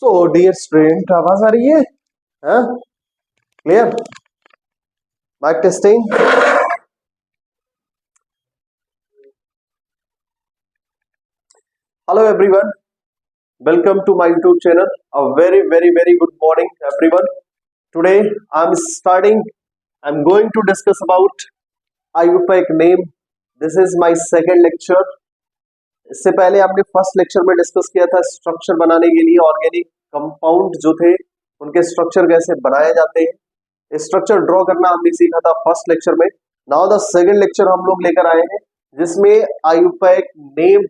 So dear student, आवाज आ रही है? हाँ, clear? Mike testing. Hello everyone, welcome to my YouTube channel. A very good morning everyone. Today I'm going to discuss about IUPAC name. This is my second lecture. इससे पहले हमने first lecture में discuss किया था structure बनाने के लिए organic compound जो थे उनके स्ट्रक्चर कैसे बनाए जाते हैं, स्ट्रक्चर ड्रॉ करना हमने सीखा था फर्स्ट लेक्चर में। नाउ द सेकंड लेक्चर हम लोग लेकर आए हैं जिसमें IUPAC नेम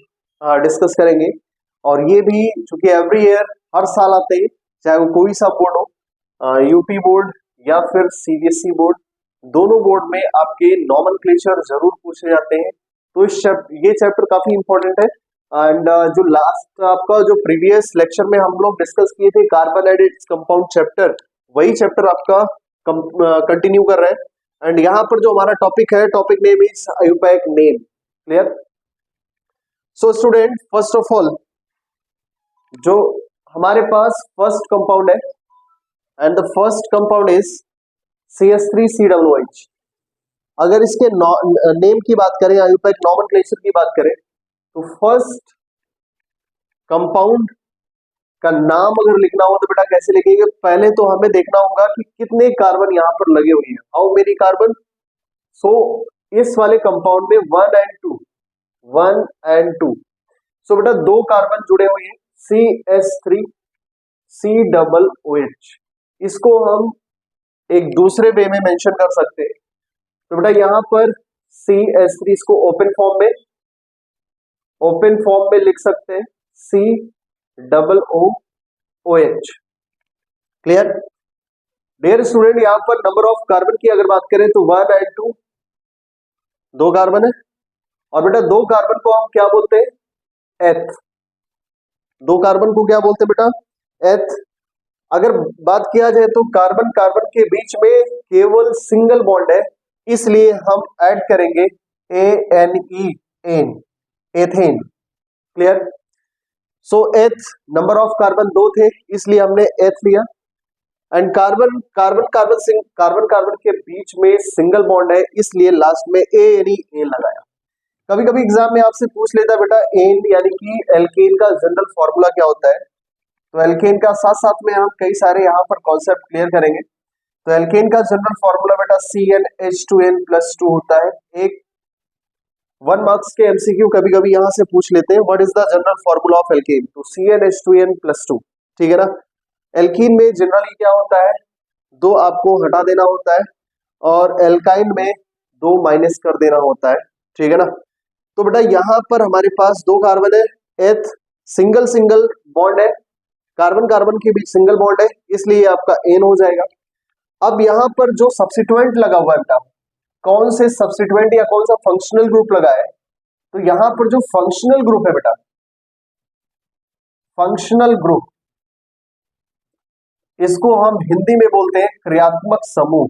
डिस्कस करेंगे। और ये भी चूंकि एवरी ईयर हर साल आते हैं, चाहे वो कोई सा बोर्ड हो, यूपी बोर्ड या फिर सीबीएसई बोर्ड, दोनों बोर्ड में आपके नॉमेनक्लेचर जरूर पूछे जाते हैं। तो ये चैप्टर काफी इंपॉर्टेंट है। एंड जो लास्ट आपका जो प्रीवियस लेक्चर में हम लोग डिस्कस किए थे carbon and its compound chapter, वही चैप्टर आपका कंटिन्यू कर रहे हैं। एंड यहाँ पर जो हमारा टॉपिक है, topic name is IUPAC name. Clear? So student, first of all जो हमारे पास फर्स्ट कंपाउंड है and the first compound is CH3COOH। अगर इसके नेम की बात करें, IUPAC नॉमेनक्लेचर की बात करें, तो फर्स्ट कंपाउंड का नाम अगर लिखना हो तो बेटा कैसे लिखेंगे? पहले तो हमें देखना होगा कि कितने कार्बन यहाँ पर लगे हुए हैं, हाउ मेनी कार्बन। सो इस वाले कंपाउंड में 1 and 2। सो बेटा दो कार्बन जुड़े हुए हैं, CH3COOH। इसको हम एक दूसरे वे में मेंशन कर सकते हैं। तो बेटा यहाँ पर CH3 इसको ओपन फॉर्म में लिख सकते हैं COOH। क्लियर? डियर स्टूडेंट, यहाँ पर नंबर ऑफ कार्बन की अगर बात करें तो 1 and 2 दो कार्बन है। और बेटा दो कार्बन को हम क्या बोलते हैं? एथ। दो कार्बन को क्या बोलते हैं बेटा? एथ। अगर बात किया जाए तो कार्बन कार्बन के बीच में केवल सिंगल बॉन्ड है, इसलिए हम ऐड करेंगे ANE, एथेन। क्लियर? सो एथ, नंबर ऑफ कार्बन दो थे इसलिए हमने एथ लिया। एंड कार्बन कार्बन के बीच में सिंगल बॉन्ड है इसलिए लास्ट में ANE लगाया। कभी कभी एग्जाम में आपसे पूछ लेता है बेटा एन यानी कि एल्केन का जनरल फॉर्मूला क्या होता है। तो एल्केन का साथ साथ में हम कई सारे यहाँ पर कॉन्सेप्ट क्लियर करेंगे। तो एल्केन का जनरल फॉर्मूला बेटा CnH2n+2 होता है। एक 1 मार्क्स के MCQ कभी कभी यहाँ से पूछ लेते हैं, what is the general formula of alkene? तो CnH2n+2। ठीक है ना? एल्कीन में जनरली क्या होता है, दो आपको हटा देना होता है और एल्काइन में दो माइनस कर देना होता है। ठीक है ना? तो बेटा यहाँ पर हमारे पास दो कार्बन है, एथ, सिंगल बॉन्ड है, कार्बन कार्बन के बीच सिंगल बॉन्ड है इसलिए आपका एन हो जाएगा। अब यहाँ पर जो सब्स्टिट्यूएंट लगा हुआ है बेटा, कौन से सब्स्टिट्यूएंट या कौन सा फंक्शनल ग्रुप लगा है? तो यहाँ पर जो फंक्शनल ग्रुप है बेटा, फंक्शनल ग्रुप, इसको हम हिंदी में बोलते हैं क्रियात्मक समूह।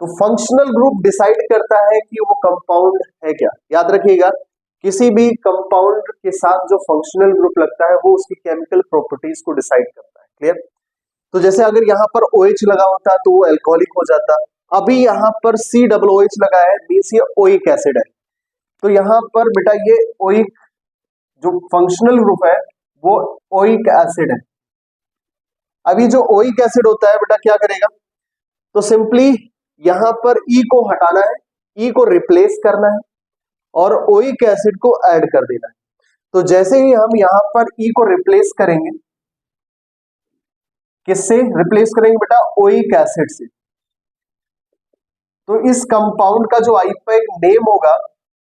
तो फंक्शनल ग्रुप डिसाइड करता है कि वो कंपाउंड है क्या। याद रखिएगा, किसी भी कंपाउंड के साथ जो फंक्शनल ग्रुप लगता है वो उसकी केमिकल प्रॉपर्टीज को डिसाइड करता है। क्लियर? तो जैसे अगर यहाँ पर OH लगा होता तो वो एल्कोहलिक हो जाता। अभी यहाँ पर COOH लगा है, मींस ये ओइक एसिड है। तो यहाँ पर बेटा ये ओइक जो फंक्शनल ग्रुप है वो ओइक एसिड है। अभी जो ओइक एसिड होता है बेटा क्या करेगा? तो सिंपली यहां पर E को हटाना है, E को रिप्लेस करना है और ओइक एसिड को ऐड कर देना है। तो जैसे ही हम यहां पर E को रिप्लेस करेंगे, किससे रिप्लेस करेंगे बेटा? ओइक एसिड से। तो इस कंपाउंड का जो IUPAC नेम होगा,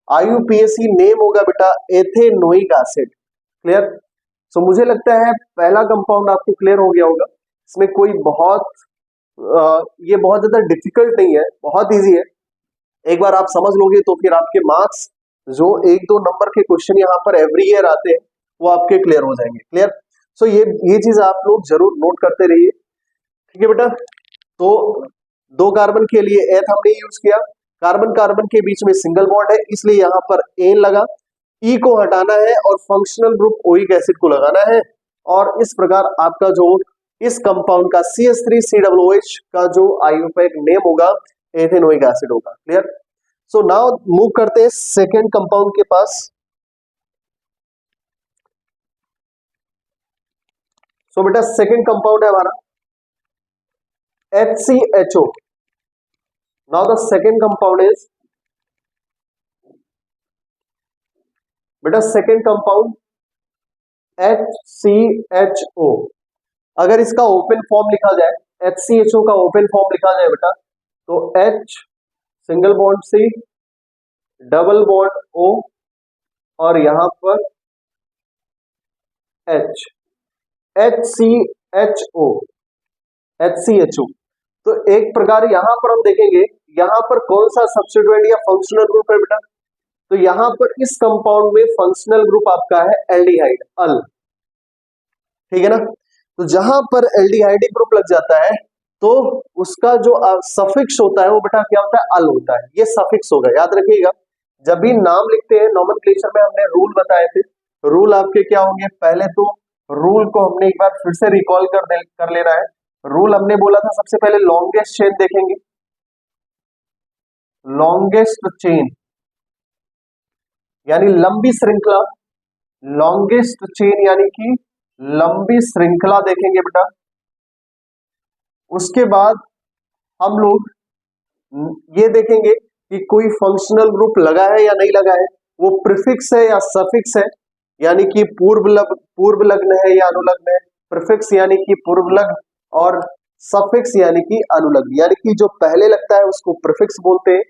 IUPAC नेम होगा बेटा एथेनोइक एसिड। क्लियर? सो मुझे लगता है पहला कंपाउंड आपको क्लियर हो गया होगा। इसमें कोई ये बहुत ज्यादा डिफिकल्ट नहीं है, बहुत इजी है। एक बार आप समझ लोगे तो फिर आपके मार्क्स जो 1-2 नंबर के क्वेश्चन यहाँ पर एवरी ईयर आते हैं वो आपके क्लियर हो जाएंगे। क्लियर? सो ये चीज आप लोग जरूर नोट करते रहिए। ठीक है बेटा? तो दो कार्बन के लिए एथ हमने यूज किया, कार्बन कार्बन के बीच में सिंगल बॉन्ड है इसलिए यहाँ पर एन लगा। ई को हटाना है और फंक्शनल ग्रुप ओइक एसिड को लगाना है, और इस प्रकार आपका जो इस कंपाउंड का CH3COOH का जो आईयूपैक नेम होगा एथेनोइक एसिड होगा। क्लियर? सो नाउ मूव करते हैं सेकेंड कंपाउंड के पास। सो बेटा सेकेंड कंपाउंड है हमारा HCHO। Now the second compound is बेटा सेकेंड कंपाउंड HCHO। अगर इसका ओपन फॉर्म लिखा जाए, HCHO का ओपन फॉर्म लिखा जाए बेटा, तो H single bond C double bond O और यहां पर H, HCHO, HCHO। तो एक प्रकार यहां पर हम देखेंगे यहां पर कौन सा सब्स्टिट्यूएंट या फंक्शनल ग्रुप है बेटा, तो यहां पर इस कंपाउंड में फंक्शनल ग्रुप आपका है एल्डिहाइड, अल। ठीक है ना? तो जहां पर एल्डिहाइड ग्रुप लग जाता है तो उसका जो सफिक्स होता है वो बेटा क्या होता है, अल होता है। ये सफिक्स होगा, याद रखिएगा। जब भी नाम लिखते हैं नोमेनक्लेचर में हमने रूल बताए थे, रूल आपके क्या होंगे, पहले तो रूल को हमने एक बार फिर से रिकॉल कर लेना है। रूल हमने बोला था सबसे पहले लॉन्गेस्ट चेन देखेंगे, लॉन्गेस्ट चेन यानी लंबी श्रृंखला, लॉन्गेस्ट चेन यानी कि लंबी श्रृंखला देखेंगे बेटा। उसके बाद हम लोग ये देखेंगे कि कोई फंक्शनल ग्रुप लगा है या नहीं लगा है, वो प्रीफिक्स है या सफिक्स है, यानी कि पूर्व लग्न है या अनुलग्न है। प्रीफिक्स यानी कि पूर्व लग्न और सफिक्स यानी कि अनुलग्न, यानी कि जो पहले लगता है उसको प्रीफिक्स बोलते हैं,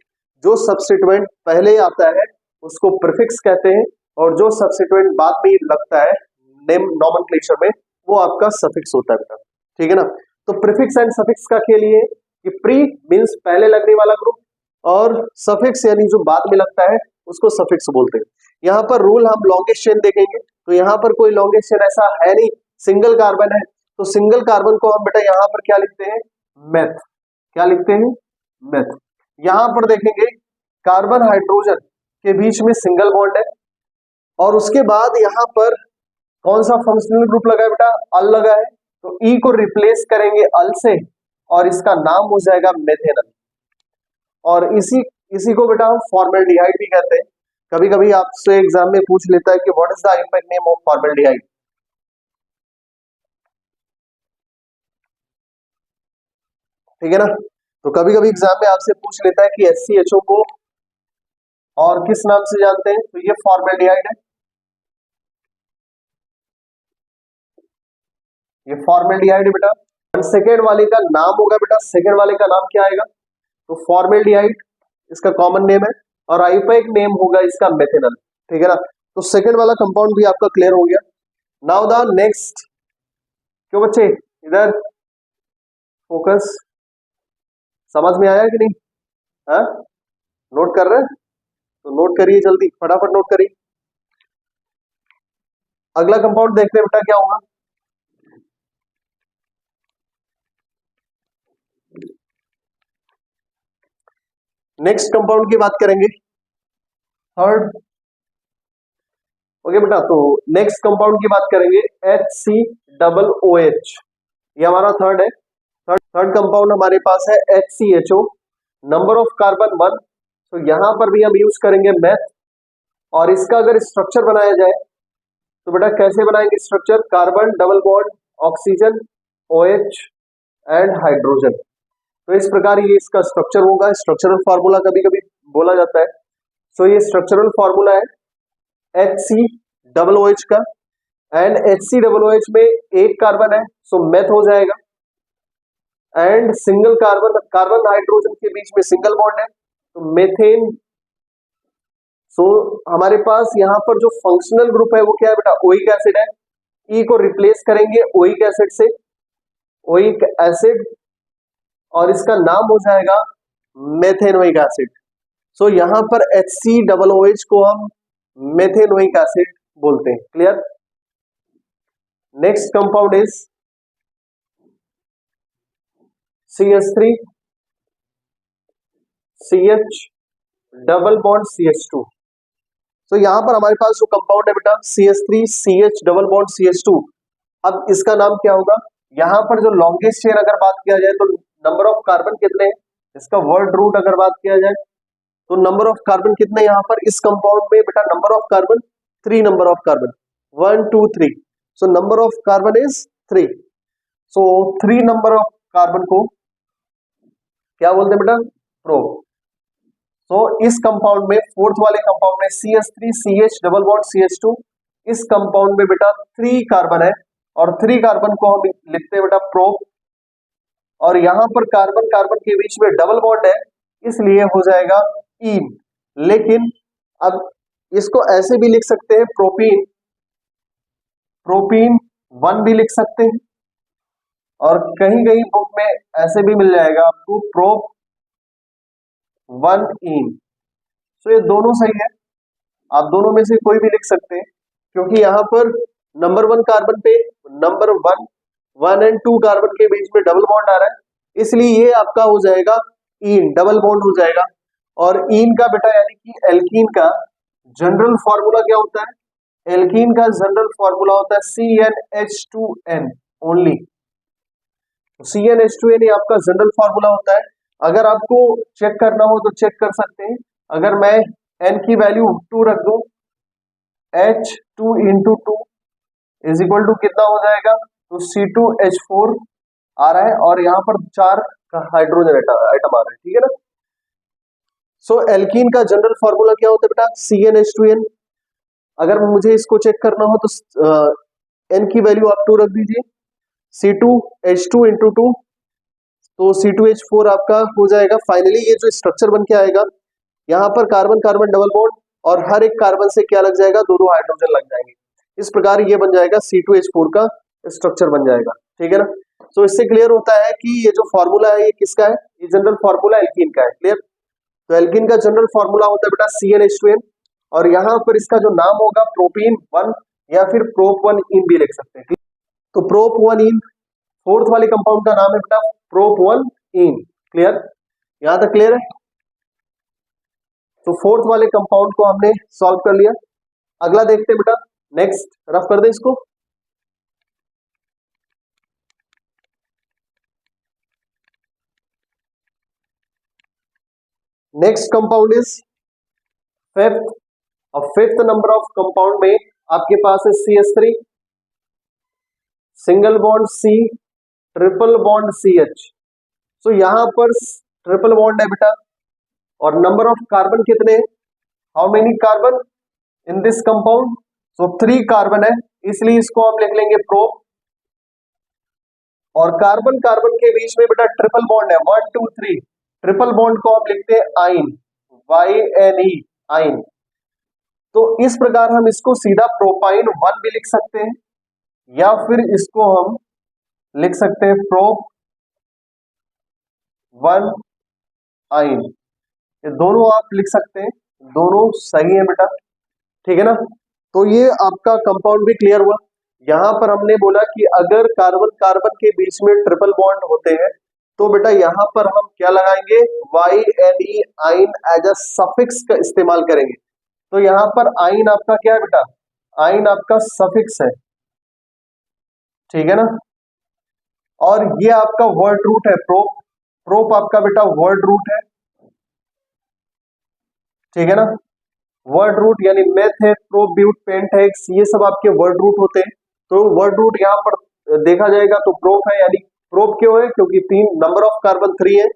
जो सब्स्टिट्यूएंट पहले आता है उसको प्रीफिक्स कहते हैं, और जो सब्स्टिट्यूएंट बाद में लगता है नेम नोमेनक्लेचर में वो आपका सफिक्स होता है बेटा। ठीक है ना? तो प्रीफिक्स एंड सफिक्स का खेल ये कि प्री मींस पहले लगने वाला ग्रुप और सफिक्स यानी जो बाद में लगता है उसको सफिक्स बोलते हैं। यहाँ पर रूल हम लॉन्गेस्ट चेन देखेंगे, तो यहाँ पर कोई लॉन्गेस्ट चेन ऐसा है नहीं, सिंगल कार्बन है, तो सिंगल कार्बन को हम बेटा यहाँ पर क्या लिखते हैं, मेथ। क्या लिखते हैं, मेथ। यहाँ पर देखेंगे कार्बन हाइड्रोजन के बीच में सिंगल बॉन्ड है, और उसके बाद यहाँ पर कौन सा फंक्शनल ग्रुप लगा है बेटा, अल लगा है, तो ई को रिप्लेस करेंगे अल से और इसका नाम हो जाएगा मेथेनल। और इसी को बेटा हम फॉर्मेल्डिहाइड भी कहते हैं। कभी कभी आपसे एग्जाम में पूछ लेता है कि what is the IUPAC name of formaldehyde. ठीक है ना? तो कभी कभी एग्जाम में आपसे पूछ लेता है कि HCHO को और किस नाम से जानते हैं, तो ये फॉर्मेल्डिहाइड है, ये फॉर्मेल्डिहाइड है बेटा। सेकेंड वाले का नाम होगा बेटा, सेकेंड वाले का नाम क्या आएगा, तो फॉर्मेल्डिहाइड इसका कॉमन नेम है, और आईयूपैक नेम होगा इसका मेथेनल। ठीक है ना? तो सेकेंड वाला कंपाउंड भी आपका क्लियर हो गया। नाउ द नेक्स्ट, क्यों बच्चे इधर फोकस, समझ में आया कि नहीं? हाँ, नोट कर रहे हैं तो नोट करिए, जल्दी फटाफट नोट करिए। अगला कंपाउंड देखते हैं बेटा क्या होगा। नेक्स्ट कंपाउंड की बात करेंगे, थर्ड। ओके बेटा, तो नेक्स्ट कंपाउंड की बात करेंगे HCOOH, ये हमारा थर्ड है। थर्ड कंपाउंड हमारे पास है HCHO, नंबर ऑफ कार्बन 1, तो यहां पर भी हम यूज करेंगे मैथ। और इसका अगर स्ट्रक्चर बनाया जाए तो बेटा कैसे बनाएंगे structure, carbon double bond oxygen OH and hydrogen. तो इस प्रकार ये इसका स्ट्रक्चर होगा, स्ट्रक्चरल फार्मूला कभी कभी बोला जाता है। सो ये स्ट्रक्चरल फार्मूला है HCOOH का, एंड HCOOH में एक कार्बन है, सो मेथ हो जाएगा, एंड सिंगल कार्बन हाइड्रोजन के बीच में सिंगल बॉन्ड है, तो मेथेन। सो हमारे पास यहाँ पर जो फंक्शनल ग्रुप है वो क्या है बेटा, ओइक एसिड है। ई को रिप्लेस करेंगे ओइक एसिड से, ओइक एसिड, और इसका नाम हो जाएगा मेथेनोइक एसिड। सो यहां पर HCOOH को हम मेथेनोइक एसिड बोलते हैं। Clear? Next compound is CH3 CH double bond CH2। तो यहाँ पर हमारे पास जो कंपाउंड है बेटा CH3 CH double bond CH2, अब इसका नाम क्या होगा? यहाँ पर जो लॉन्गेस्ट चेन अगर बात किया जाए तो नंबर ऑफ कार्बन कितने हैं, इसका वर्ड रूट अगर बात किया जाए तो नंबर ऑफ कार्बन कितने यहाँ पर इस कंपाउंड में बेटा? Number of carbon 3, number of carbon 1 2 3, so number of carbon is 3, so 3 number of carbon को क्या बोलते हैं बेटा? प्रोप। तो इस कंपाउंड में, फोर्थ वाले कंपाउंड में CH3 CH double bond CH2, इस कंपाउंड में बेटा 3 कार्बन है और 3 कार्बन को हम लिखते हैं बेटा प्रोप, और यहां पर कार्बन कार्बन के बीच में डबल बॉन्ड है इसलिए हो जाएगा ईन। लेकिन अब इसको ऐसे भी लिख सकते हैं प्रोपीन, प्रोपीन 1 भी लिख सकते हैं, और कहीं कहीं बुक में ऐसे भी मिल जाएगा आपको प्रोप 1 ईन। तो ये दोनों सही है, आप दोनों में से कोई भी लिख सकते हैं, क्योंकि यहाँ पर नंबर 1 कार्बन पे नंबर 1 एंड 2 कार्बन के बीच में डबल बॉन्ड आ रहा है, इसलिए ये आपका हो जाएगा ईन, डबल बॉन्ड हो जाएगा। और ईन का बेटा यानी कि एल्कीन का जनरल फॉर्मूला क्या होता है? एल्कीन का जनरल फॉर्मूला होता है CnH2n ओनली। CnH2n ये आपका जनरल फॉर्मूला होता है। अगर आपको चेक करना हो तो चेक कर सकते हैं। अगर मैं n की वैल्यू 2 रख दूं, H2 into 2 is equal to कितना हो जाएगा? तो C2H4 आ रहा है, और यहाँ पर 4 का हाइड्रोजन आइटम आ रहा है, ठीक है ना। सो एल्कीन का जनरल फॉर्मूला क्या होता है बेटा? CnH2n। अगर मुझे इसको चेक करना हो तो n की वैल्यू आप 2 रख दीजिए, C2H2 इंटू 2, तो C2H4 आपका हो जाएगा। फाइनली ये जो स्ट्रक्चर बन के आएगा, यहाँ पर कार्बन कार्बन डबल बॉन्ड, और हर एक कार्बन से क्या लग जाएगा? 2 हाइड्रोजन लग जाएंगे। इस प्रकार ये बन जाएगा C2H4 का स्ट्रक्चर बन जाएगा, ठीक है ना। तो इससे क्लियर होता है कि ये जो फॉर्मूला है ये किसका है? ये जनरल फॉर्मूला एल्कीन का है, क्लियर। तो एल्कीन का जनरल फॉर्मूला होता है बेटा CnH2n, और यहाँ पर इसका जो नाम होगा प्रोपीन 1 या फिर प्रोप 1 इन भी लिख सकते हैं। तो प्रोप 1 इन, फोर्थ वाले कंपाउंड का नाम है बेटा प्रोप 1 इन, क्लियर, यहां तक क्लियर है। तो फोर्थ वाले कंपाउंड को हमने सॉल्व कर लिया। अगला देखते हैं बेटा, नेक्स्ट रफ कर दे इसको। नेक्स्ट कंपाउंड इज फिफ्थ, और फिफ्थ नंबर ऑफ कंपाउंड में आपके पास है CH3 single bond C triple bond CH। तो यहां पर ट्रिपल बॉन्ड है बेटा, और नंबर ऑफ कार्बन कितने हैं? How many carbon in this compound? So 3 carbon है, इसलिए इसको हम लिख लेंगे प्रोप, और कार्बन कार्बन के बीच में बेटा ट्रिपल बॉन्ड है 1 2 3, ट्रिपल बॉन्ड को हम लिखते हैं आइन, YNE आइन। तो इस प्रकार हम इसको सीधा प्रोपाइन 1 भी लिख सकते हैं, या फिर इसको हम लिख सकते हैं प्रोप 1 आइन, ये दोनों आप लिख सकते हैं, दोनों सही है बेटा, ठीक है ना। तो ये आपका कंपाउंड भी क्लियर हुआ। यहां पर हमने बोला कि अगर कार्बन कार्बन के बीच में ट्रिपल बॉन्ड होते हैं तो बेटा यहां पर हम क्या लगाएंगे? YNE आइन एज अ सफिक्स का इस्तेमाल करेंगे। तो यहां पर आइन आपका क्या है बेटा? आइन आपका सफिक्स है, ठीक है ना। और ये आपका वर्ड रूट है प्रोप, प्रोप आपका बेटा वर्ड रूट है, ठीक है ना। वर्ड रूट यानी मेथ है, प्रोप, ब्यूट, पेंटेक्स, ये सब आपके वर्ड रूट होते हैं। तो वर्ड रूट यहाँ पर देखा जाएगा तो प्रोप है, यानी प्रोप क्यों है? क्योंकि 3 नंबर ऑफ कार्बन 3 है,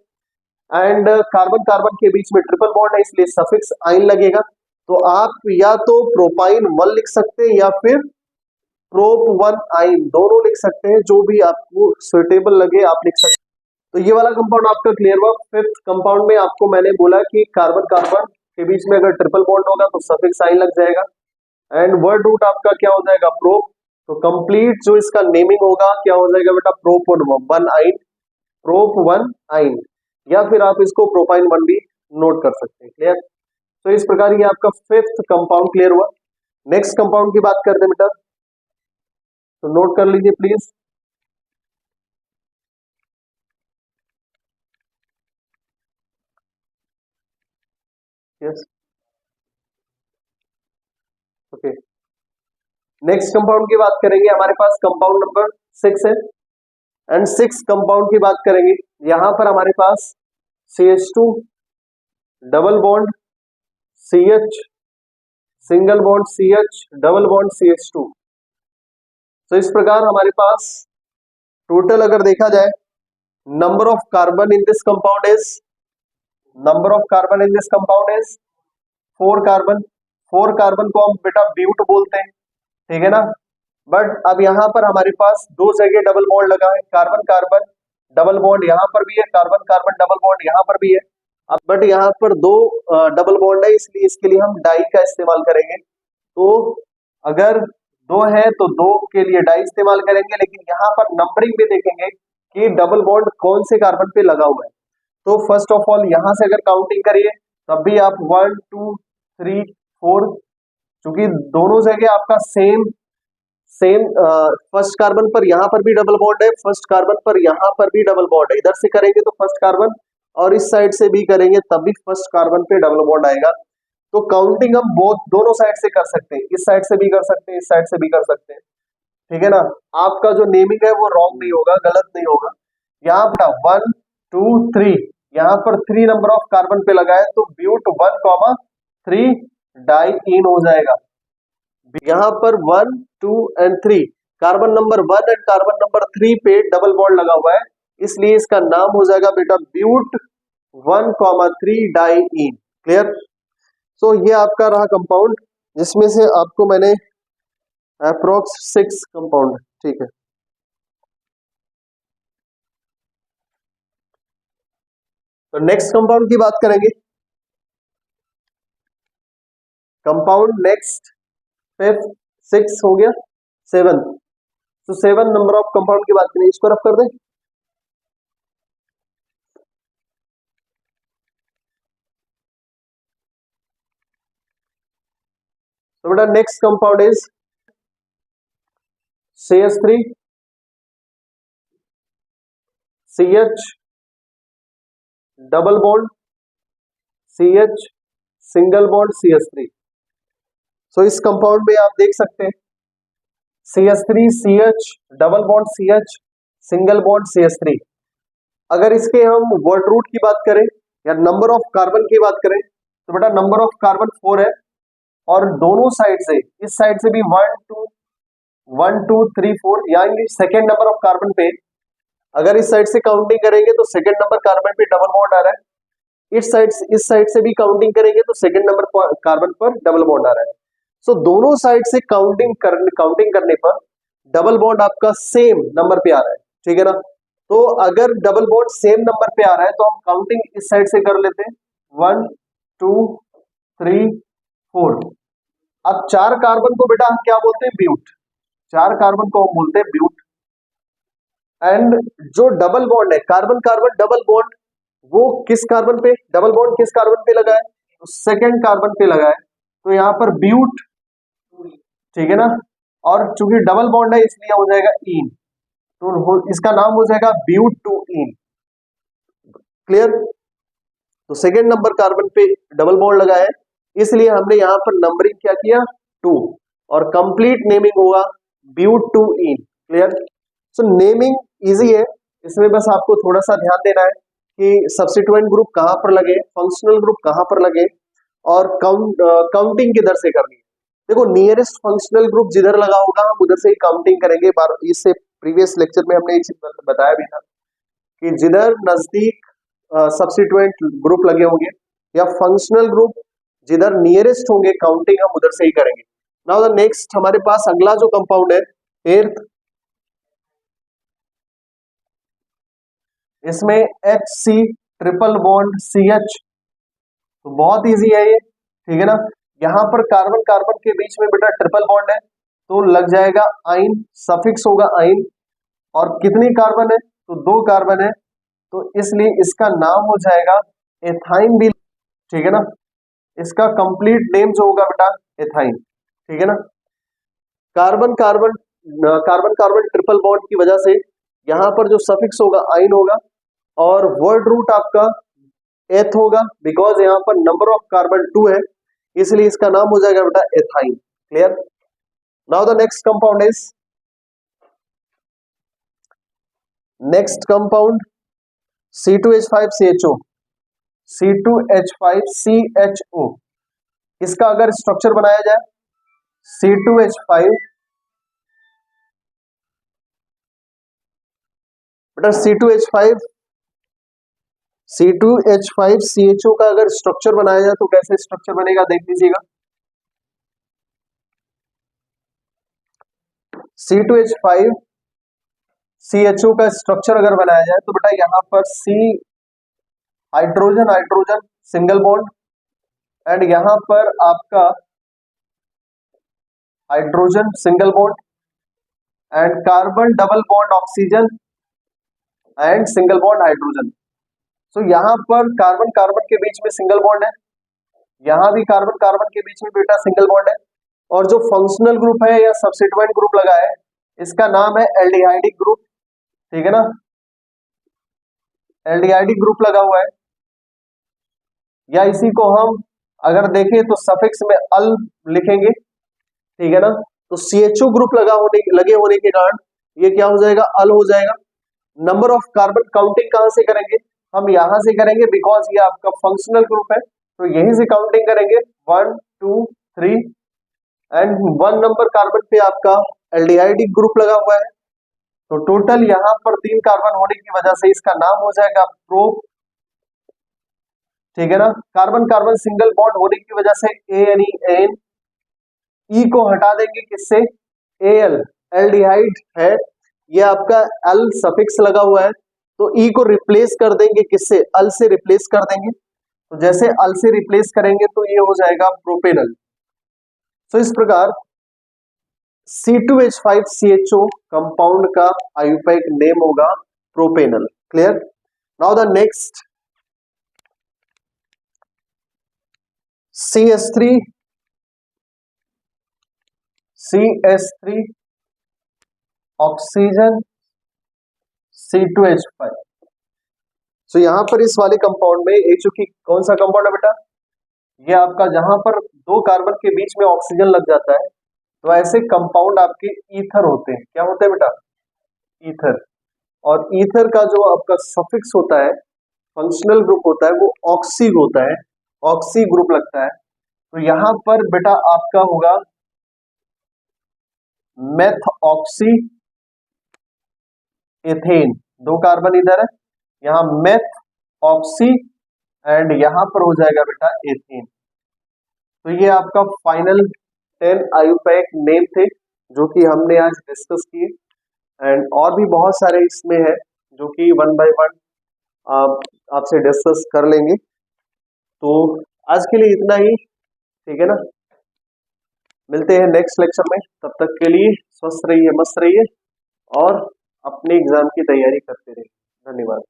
एंड कार्बन कार्बन के बीच में ट्रिपल बॉन्ड है, इसलिए सफिक्स आइन लगेगा। तो आप या तो प्रोपाइन 1 लिख सकते हैं या फिर प्रोप 1 आइन, दोनों लिख सकते हैं, जो भी आपको सुटेबल लगे आप लिख सकते हैं। तो ये वाला कंपाउंड आपका क्लियर हुआ। फिफ्थ कंपाउंड में आपको मैंने बोला कि कार्बन कार्बन के बीच में अगर ट्रिपल बॉन्ड होगा तो सफिक्स साइन लग जाएगा, एंड वर्ड रूट आपका क्या हो जाएगा? प्रोप। तो कंप्लीट जो इसका नेमिंग होगा क्या हो जाएगा बेटा? प्रोप 1 आइन, प्रोप 1 आइन, या फिर आप इसको प्रोपाइन 1 भी नोट कर सकते हैं, क्लियर। तो इस प्रकार ये आपका फिफ्थ कंपाउंड क्लियर हुआ। नेक्स्ट कंपाउंड की बात करते हैं बेटा, तो नोट कर लीजिए please. Yes, okay, next compound की बात करेंगे, हमारे पास कंपाउंड नंबर 6 है एंड 6 कंपाउंड की बात करेंगे। यहां पर हमारे पास CH2 double bond CH, single bond CH, double bond CH2। तो इस प्रकार हमारे पास टोटल अगर देखा जाए number of carbon in this compound is, number of carbon in this compound is 4 carbon. 4 carbon को हम बेटा ब्यूट बोलते हैं, ठीक है ना। बट अब यहाँ पर हमारे पास दो जगह डबल बॉन्ड लगा है, कार्बन कार्बन डबल बॉन्ड यहाँ पर भी है, कार्बन कार्बन डबल बॉन्ड यहाँ पर भी है। अब बट यहाँ पर दो डबल बॉन्ड है, इसलिए इसके लिए हम डाई का इस्तेमाल करेंगे। तो अगर दो है तो दो के लिए डाई इस्तेमाल करेंगे, लेकिन यहाँ पर नंबरिंग में देखेंगे कि डबल बॉन्ड कौन से कार्बन पे लगा हुआ है। तो फर्स्ट ऑफ ऑल यहाँ से अगर काउंटिंग करिए तब भी आप 1 2 3 4, क्योंकि दोनों जगह आपका सेम फर्स्ट कार्बन पर यहाँ पर भी डबल बॉन्ड है, फर्स्ट कार्बन पर यहाँ पर भी डबल बॉन्ड है। इधर से करेंगे तो फर्स्ट कार्बन और इस साइड से भी करेंगे तब भी फर्स्ट कार्बन पे डबल बॉन्ड आएगा। तो काउंटिंग हम दोनों साइड से कर सकते हैं, इस साइड से भी कर सकते हैं, इस साइड से भी कर सकते हैं, ठीक है ना। आपका जो नेमिंग है वो रॉन्ग नहीं होगा, गलत नहीं होगा। यहाँ पर 1 2 3, यहाँ पर 3 नंबर ऑफ कार्बन पे लगा है, तो ब्यूट 1,3 डाई इन हो जाएगा। यहाँ पर 1 2 and 3 carbon number 1 and carbon number 3 पे डबल बॉन्ड लगा हुआ है, इसलिए इसका नाम हो जाएगा बेटा ब्यूट 1,3 डाई इन। क्लियर। सो ये आपका रहा कंपाउंड, जिसमें से आपको मैंने अप्रोक्स 6 कंपाउंड, ठीक है। तो नेक्स्ट कंपाउंड की बात करेंगे। कंपाउंड नेक्स्ट 5th 6 हो गया, 7th। तो 7 नंबर ऑफ कंपाउंड की बात करें, इसको रफ कर दें। तो बेटा next compound is CH3 CH double bond CH, single bond CH3। सो इस कंपाउंड में आप देख सकते हैं CH3 CH double bond CH, single bond CH3। अगर इसके हम वर्ड रूट की बात करें या नंबर ऑफ कार्बन की बात करें तो बेटा नंबर ऑफ कार्बन 4 है, और दोनों साइड से, इस साइड से भी 1 2 3 4, यानी सेकेंड नंबर ऑफ कार्बन पे अगर इस साइड से काउंटिंग करेंगे तो सेकेंड नंबर कार्बन पे डबल बॉन्ड आ रहा है, इस साइड से भी काउंटिंग करेंगे तो सेकेंड नंबर कार्बन पर डबल बॉन्ड आ रहा है। सो दोनों साइड से काउंटिंग करने पर डबल बॉन्ड आपका सेम नंबर पे आ रहा है, ठीक है ना। तो अगर डबल बॉन्ड सेम नंबर पे आ रहा है तो हम काउंटिंग इस साइड से कर लेते हैं, 1 2 3 4। अब 4 कार्बन को बेटा हम क्या बोलते हैं, ब्यूट। 4 कार्बन को हम बोलते हैं ब्यूट। एंड जो डबल बॉन्ड है, कार्बन कार्बन डबल बॉन्ड, वो किस कार्बन पे, डबल बॉन्ड किस कार्बन पे लगा है, तो सेकेंड कार्बन पे लगा है, तो यहाँ पर ब्यूट, ठीक है ना। और चूंकि डबल बॉन्ड है इसलिए हो जाएगा इन, तो इसका नाम हो जाएगा ब्यूट 2 इन। क्लियर। तो सेकेंड नंबर कार्बन पे डबल बॉन्ड लगा है, इसलिए हमने यहाँ पर नंबरिंग क्या किया 2, और कंप्लीट नेमिंग होगा ब्यूट 2 इन। क्लियर। सो नेमिंग इजी है, इसमें बस आपको थोड़ा सा ध्यान देना है कि सब्स्टिट्यूएंट ग्रुप कहां पर लगे, फंक्शनल ग्रुप कहां पर लगे, और काउंटिंग किधर से करनी है। देखो नियरेस्ट फंक्शनल ग्रुप जिधर लगा होगा हम उधर से ही काउंटिंग करेंगे। इससे प्रीवियस लेक्चर में हमने एक चीज बताया भी था कि जिधर नजदीक सब्स्टिट्यूएंट ग्रुप लगे होंगे या फंक्शनल ग्रुप जिधर नियरेस्ट होंगे, काउंटिंग हम उधर से ही करेंगे। नाउ द नेक्स्ट हमारे पास अगला जो कंपाउंड है 8th, इसमें HC ट्रिपल बॉन्ड CH। तो बहुत इजी है ये, ठीक है ना। यहाँ पर कार्बन कार्बन के बीच में बेटा ट्रिपल बॉन्ड है तो लग जाएगा आइन, सफिक्स होगा आइन। और कितनी कार्बन है, तो 2 कार्बन है, तो इसलिए इसका नाम हो जाएगा एथाइन भी, ठीक है ना। इसका कंप्लीट नेम जो होगा बेटा एथाइन, ठीक है ना। Carbon carbon carbon carbon triple bond की वजह से यहाँ पर जो सफिक्स होगा आइन होगा, और वर्ड रूट आपका एथ होगा, बिकॉज यहाँ पर नंबर ऑफ कार्बन 2 है, इसलिए इसका नाम हो जाएगा बेटा ethyne. Clear? Now the next compound is C2H5CHO. C2H5CHO इसका अगर स्ट्रक्चर बनाया जाए C2H5 बेटा C2H5CHO का अगर स्ट्रक्चर बनाया जाए तो कैसे स्ट्रक्चर बनेगा देख लीजिएगा। C2H5CHO का स्ट्रक्चर अगर बनाया जाए तो बेटा यहां पर C hydrogen hydrogen single bond and यहां पर आपका hydrogen single bond and carbon double bond oxygen and single bond hydrogen. So यहां पर कार्बन कार्बन के बीच में सिंगल बॉन्ड है, यहां भी कार्बन कार्बन के बीच में बेटा सिंगल बॉन्ड है, और जो फंक्शनल ग्रुप है या सब्स्टिट्यूएंट ग्रुप लगा है इसका नाम है एल्डिहाइडिक ग्रुप। ठीक है ना, एल्डिहाइडिक ग्रुप लगा हुआ है, या इसी को हम अगर देखें तो सफिक्स में अल लिखेंगे। ठीक है ना, तो CHO ग्रुप लगे होने के कारण ये क्या हो जाएगा, अल हो जाएगा। नंबर ऑफ कार्बन काउंटिंग कहां से करेंगे, हम यहां से करेंगे, बिकॉज ये आपका फंक्शनल ग्रुप है तो यहीं से काउंटिंग करेंगे 1 2 3 एंड 1 नंबर कार्बन पे आपका एल्डिहाइडिक ग्रुप लगा हुआ है, तो टोटल यहां पर 3 कार्बन होने की वजह से इसका नाम हो जाएगा प्रो। ठीक है ना, कार्बन कार्बन सिंगल बॉन्ड होने की वजह से ANEAN, ई को हटा देंगे किससे, AL, एल्डिहाइड है, ये आपका अल सफिक्स लगा हुआ है तो ई को रिप्लेस कर देंगे किससे, अल से रिप्लेस कर देंगे। तो जैसे अल से रिप्लेस करेंगे तो ये हो जाएगा प्रोपेनल। तो इस प्रकार C2H5CHO कंपाउंड का आयुर्वेदिक नेम होगा propanal. Clear? Now the next CH3 oxygen C2H5। सो यहां पर इस वाले कंपाउंड में ये चूंकि कौन सा कंपाउंड है बेटा, ये आपका जहां पर 2 कार्बन के बीच में ऑक्सीजन लग जाता है तो ऐसे कंपाउंड आपके ईथर होते हैं। क्या होते हैं बेटा, ईथर। और ईथर का जो आपका सफिक्स होता है, फंक्शनल ग्रुप होता है, वो ऑक्सी होता है, ऑक्सी ग्रुप लगता है। तो यहां पर बेटा आपका होगा मेथ ऑक्सी एथेन, 2 कार्बन इधर है, यहां मेथ ऑक्सी एंड यहां पर हो जाएगा बेटा एथेन। तो ये आपका फाइनल 10 आयुर्वेदिक नेम थे जो कि हमने आज डिस्कस किए, एंड और भी बहुत सारे इसमें है जो कि 1 बाय 1 आपसे डिस्कस कर लेंगे। तो आज के लिए इतना ही, ठीक है ना, मिलते हैं नेक्स्ट लेक्चर में। तब तक के लिए स्वस्थ रहिए, मस्त रहिए और अपने एग्जाम की तैयारी करते रहिए। धन्यवाद।